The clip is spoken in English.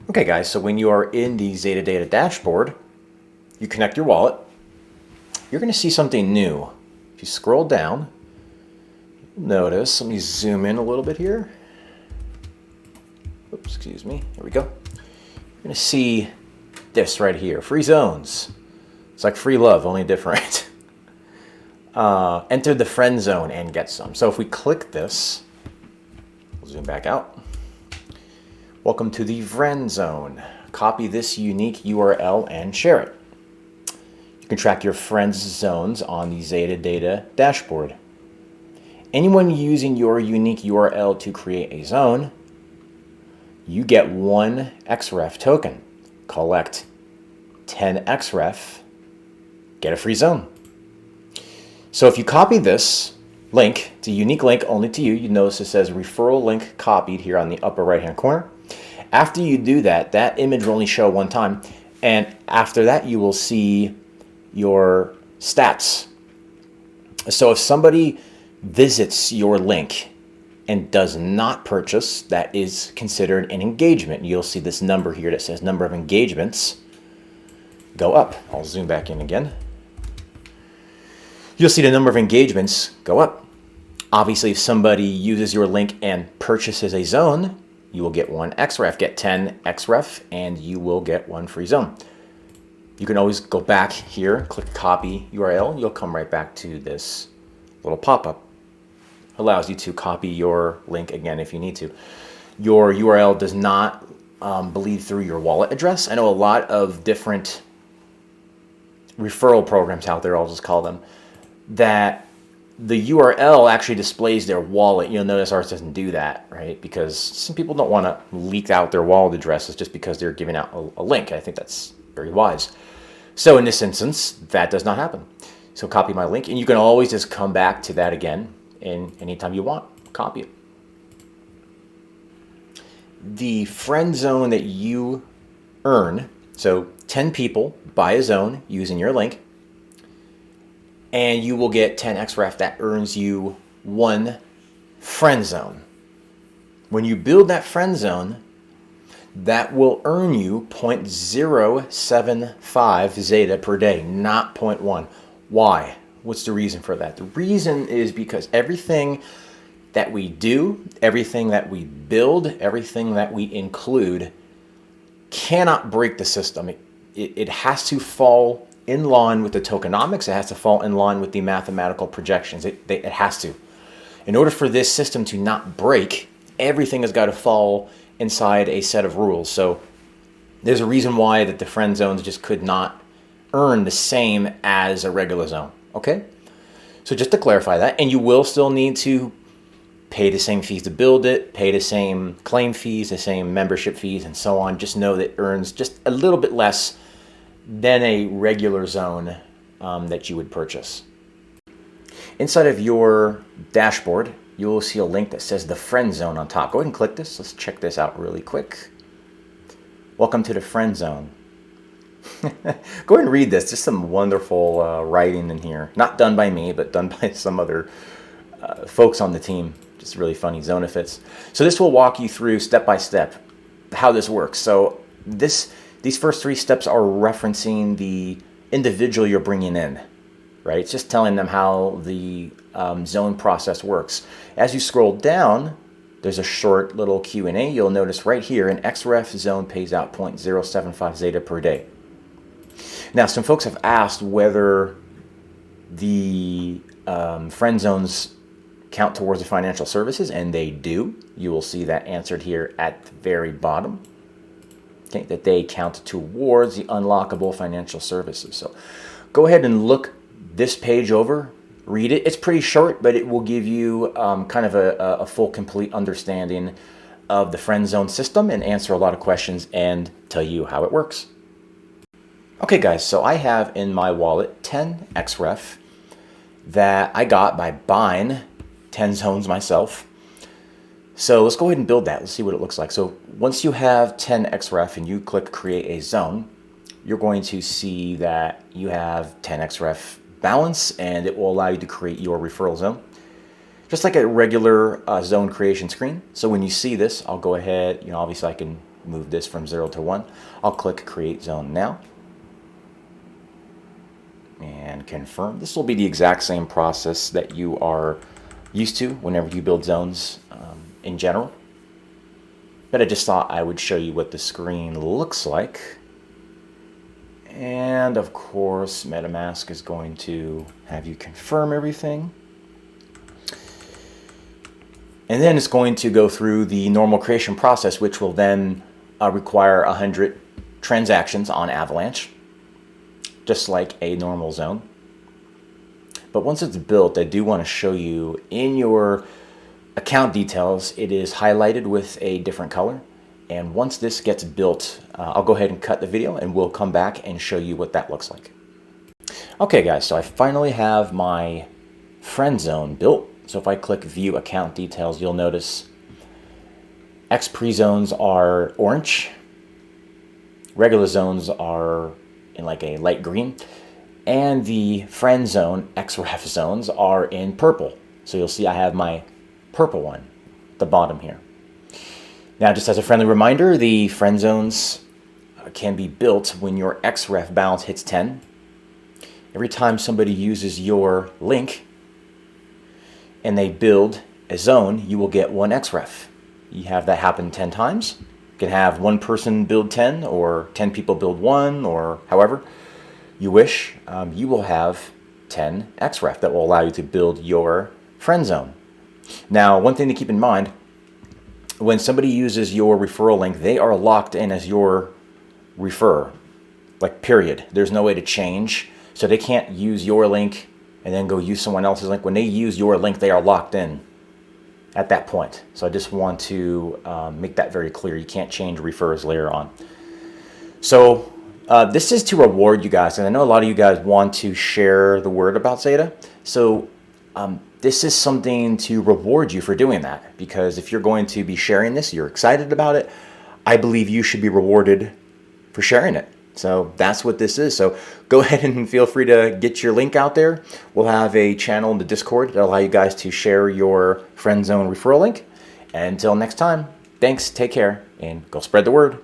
Okay guys, so when you are in the Zeta Data dashboard, you connect your wallet, you're going to see something new. If you scroll down, notice, let me zoom in a little bit here. Oops, excuse me, there we go. You're going to see this right here, free zones. It's like free love, only different. Enter the friend zone and get some. So if we click this, we'll zoom back out. Welcome to the friend zone. Copy this unique URL and share it. You can track your friends' zones on the Zeta Data dashboard. Anyone using your unique URL to create a zone, you get 1 XREF token. Collect 10 XREF, get a free zone. So if you copy this link, it's a unique link only to you. You notice it says referral link copied here on the upper right hand corner. After you do that, that image will only show one time. And after that, you will see your stats. So if somebody visits your link and does not purchase, that is considered an engagement. You'll see this number here that says number of engagements go up. I'll zoom back in again. You'll see the number of engagements go up. Obviously, if somebody uses your link and purchases a zone, you will get 1 XREF, get 10 XREF, and you will get 1 free zone. You can always go back here, click copy URL, and you'll come right back to this little pop-up. Allows you to copy your link again if you need to. Your URL does not bleed through your wallet address. I know a lot of different referral programs out there, I'll just call them, that the URL actually displays their wallet. You'll notice ours doesn't do that, right? Because some people don't want to leak out their wallet addresses just because they're giving out a link. I think that's very wise. So in this instance, that does not happen. So copy my link, and you can always just come back to that again anytime you want. Copy it. The friend zone that you earn, so 10 people buy a zone using your link, and you will get 10 XREF. That earns you 1 friend zone. When you build that friend zone, that will earn you 0.075 Zeta per day, not 0.1. Why? What's the reason for that? The reason is because everything that we do, everything that we build, everything that we include cannot break the system. It has to fall in line with the tokenomics. It has to fall in line with the mathematical projections. It has to. In order for this system to not break, everything has got to fall inside a set of rules. So there's a reason why that the friend zones just could not earn the same as a regular zone. Okay? So just to clarify that, and you will still need to pay the same fees to build it, pay the same claim fees, the same membership fees, and so on. Just know that it earns just a little bit less than a regular zone that you would purchase. Inside of your dashboard, you will see a link that says the friend zone on top. Go ahead and click this. Let's check this out really quick. Welcome to the friend zone. Go ahead and read this. Just some wonderful writing in here. Not done by me, but done by some other folks on the team. Just really funny zonafits. So this will walk you through step by step how this works. So these first 3 steps are referencing the individual you're bringing in, right? It's just telling them how the zone process works. As you scroll down, there's a short little Q&A. You'll notice right here, an XREF zone pays out 0.075 Zeta per day. Now, some folks have asked whether the friend zones count towards the financial services, and they do. You will see that answered here at the very bottom. Okay, that they count towards the unlockable financial services. So go ahead and look this page over, read it. It's pretty short, but it will give you kind of a full, complete understanding of the friend zone system and answer a lot of questions and tell you how it works. Okay guys, so I have in my wallet 10 XREF that I got by buying 10 zones myself. So let's go ahead and build that. Let's see what it looks like. So once you have 10 XREF and you click create a zone, you're going to see that you have 10 XREF balance, and it will allow you to create your referral zone. just like a regular zone creation screen. So when you see this, I'll go ahead, obviously I can move this from 0 to 1. I'll click Create Zone now and confirm. This will be the exact same process that you are used to whenever you build zones in general. But I just thought I would show you what the screen looks like. And of course, MetaMask is going to have you confirm everything. And then it's going to go through the normal creation process, which will then require 100 transactions on Avalanche, just like a normal zone. But once it's built, I do want to show you in your account details, it is highlighted with a different color. And once this gets built, I'll go ahead and cut the video and we'll come back and show you what that looks like. Okay guys, so I finally have my FriendXŌN built. So if I click View Account Details, you'll notice XPre zones are orange, regular zones are in like a light green, and the FriendXŌN XREF zones are in purple. So you'll see I have my purple one at the bottom here. Now, just as a friendly reminder, the friend zones can be built when your XREF balance hits 10. Every time somebody uses your link and they build a zone, you will get 1 XREF. You have that happen 10 times. You can have one person build 10 or 10 people build 1 or however you wish. You will have 10 XREF that will allow you to build your friend zone. Now, one thing to keep in mind, when somebody uses your referral link, they are locked in as your referrer, like period. There's no way to change. So they can't use your link and then go use someone else's link. When they use your link, they are locked in at that point. So I just want to make that very clear. You can't change referrers later on. So this is to reward you guys. And I know a lot of you guys want to share the word about Zeta. So this is something to reward you for doing that. Because if you're going to be sharing this, you're excited about it, I believe you should be rewarded for sharing it. So that's what this is. So go ahead and feel free to get your link out there. We'll have a channel in the Discord that'll allow you guys to share your FriendXŌN referral link. And until next time, thanks, take care, and go spread the word.